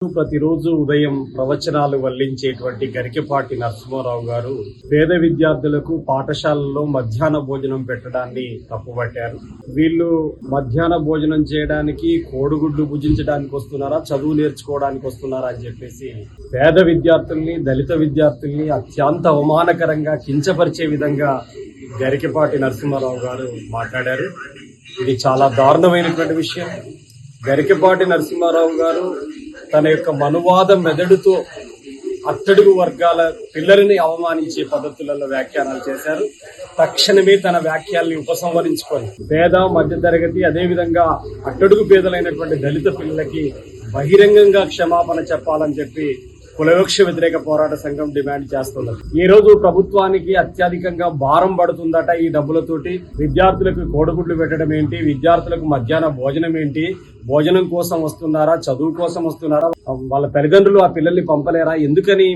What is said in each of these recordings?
ప్రతిరోజు ఉదయం ప్రవచనాలు వల్లించేటువంటి గరికెపాటి నరసింహారావు గారు పేద విద్యార్థులకు పాఠశాలలో మధ్యాహ్న భోజనం పెట్టడాన్ని తప్పుపట్టారు. వీళ్ళు మధ్యాహ్న భోజనం చేయడానికి కోడిగుడ్లు భుజించడానికి వస్తున్నారా, చదువు నేర్చుకోవడానికి వస్తున్నారా అని చెప్పేసి పేద విద్యార్థుల్ని, దళిత విద్యార్థుల్ని అత్యంత అవమానకరంగా కించపరిచే విధంగా గరికెపాటి నరసింహారావు గారు మాట్లాడారు. ఇది చాలా దారుణమైనటువంటి విషయం. గరికెపాటి నరసింహారావు గారు తన యొక్క మనువాద మెదడుతో అట్టడుగు వర్గాల పిల్లలని అవమానించే పద్ధతులలో వ్యాఖ్యానాలు చేశారు. తక్షణమే తన వ్యాఖ్యల్ని ఉపసంహరించుకొని పేద మధ్యతరగతి అదేవిధంగా అట్టడుగు పేదలైనటువంటి దళిత పిల్లలకి బహిరంగంగా క్షమాపణ చెప్పాలని చెప్పి కులవివక్ష వ్యతిరేక పోరాట సంఘం డిమాండ్ చేస్తున్నారు. ఈ రోజు ప్రభుత్వానికి అత్యధికంగా భారం పడుతుందట ఈ డబ్బులతోటి. విద్యార్థులకు కోడిగుడ్లు పెట్టడం ఏంటి, విద్యార్థులకు మధ్యాహ్న భోజనం ఏంటి, భోజనం కోసం వస్తున్నారా, చదువు కోసం వస్తున్నారా, వాళ్ళ తల్లిదండ్రులు ఆ పిల్లల్ని పంపలేరా, ఎందుకని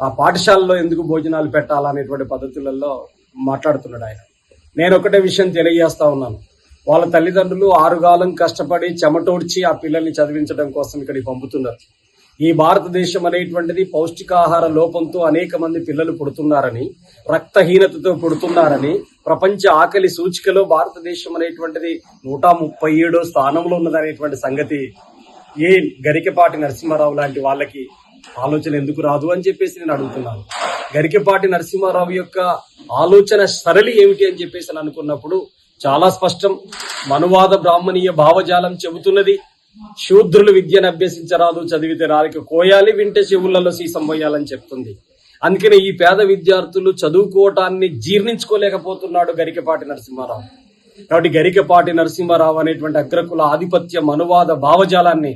ఆ పాఠశాలలో ఎందుకు భోజనాలు పెట్టాలనేటువంటి పద్ధతులలో మాట్లాడుతున్నాడు ఆయన. నేను ఒకటే విషయం తెలియజేస్తా ఉన్నాను. వాళ్ళ తల్లిదండ్రులు ఆరుగాలం కష్టపడి చెమటోడ్చి ఆ పిల్లల్ని చదివించడం కోసం ఇక్కడికి పంపుతున్నారు. ఈ భారతదేశం అనేటువంటిది పౌష్టికాహార లోపంతో అనేక మంది పిల్లలు పుడుతున్నారని, రక్తహీనతతో పుడుతున్నారని, ప్రపంచ ఆకలి సూచికలో భారతదేశం అనేటువంటిది 137వ స్థానంలో ఉన్నదనేటువంటి సంగతి ఏ గరికెపాటి నరసింహారావు లాంటి వాళ్ళకి ఆలోచన ఎందుకు రాదు అని చెప్పేసి నేను అడుగుతున్నాను. గరికెపాటి నరసింహారావు యొక్క ఆలోచన సరళి ఏమిటి అని చెప్పేసి అనుకున్నప్పుడు చాలా స్పష్టం. మనువాద బ్రాహ్మణీయ భావజాలం చెబుతున్నది శూద్రులు విద్యను అభ్యసించరాదు, చదివితే రాలికి కోయాలి, వింటే చెవులలో సీసం పోయాలని చెప్తుంది. అందుకనే ఈ పేద విద్యార్థులు చదువుకోవటాన్ని జీర్ణించుకోలేకపోతున్నాడు గరికెపాటి నరసింహారావు. కాబట్టి గరికెపాటి నరసింహారావు అనేటువంటి అగ్రకుల ఆధిపత్య మనువాద భావజాలాన్ని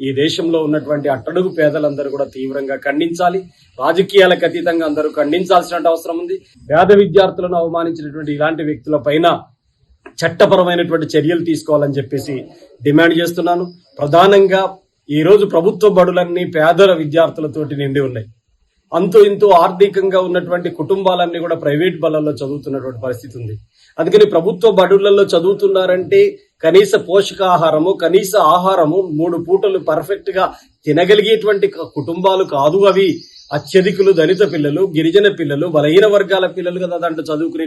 ఈ దేశంలో ఉన్నటువంటి అట్టడుగు పేదలందరూ కూడా తీవ్రంగా ఖండించాలి. రాజకీయాలకు అతీతంగా అందరూ ఖండించాల్సిన అవసరం ఉంది. పేద విద్యార్థులను అవమానించినటువంటి ఇలాంటి వ్యక్తుల పైన చట్టపరమైనటువంటి చర్యలు తీసుకోవాలని చెప్పేసి డిమాండ్ చేస్తున్నాను. ప్రధానంగా ఈ రోజు ప్రభుత్వ బడులన్నీ పేదల విద్యార్థులతోటి నిండి ఉన్నాయి. అంతో ఇంతో ఆర్థికంగా ఉన్నటువంటి కుటుంబాలన్నీ కూడా ప్రైవేట్ బడులలో చదువుతున్నటువంటి పరిస్థితి ఉంది. అందుకని ప్రభుత్వ బడులలో చదువుతున్నారంటే కనీస పోషకాహారము, కనీస ఆహారము 3 పూటలు పర్ఫెక్ట్ గా తినగలిగేటువంటి కుటుంబాలు కాదు అవి. అత్యధికులు దళిత పిల్లలు, గిరిజన పిల్లలు, బలహీన వర్గాల పిల్లలు కదా దాంట్లో చదువుకునే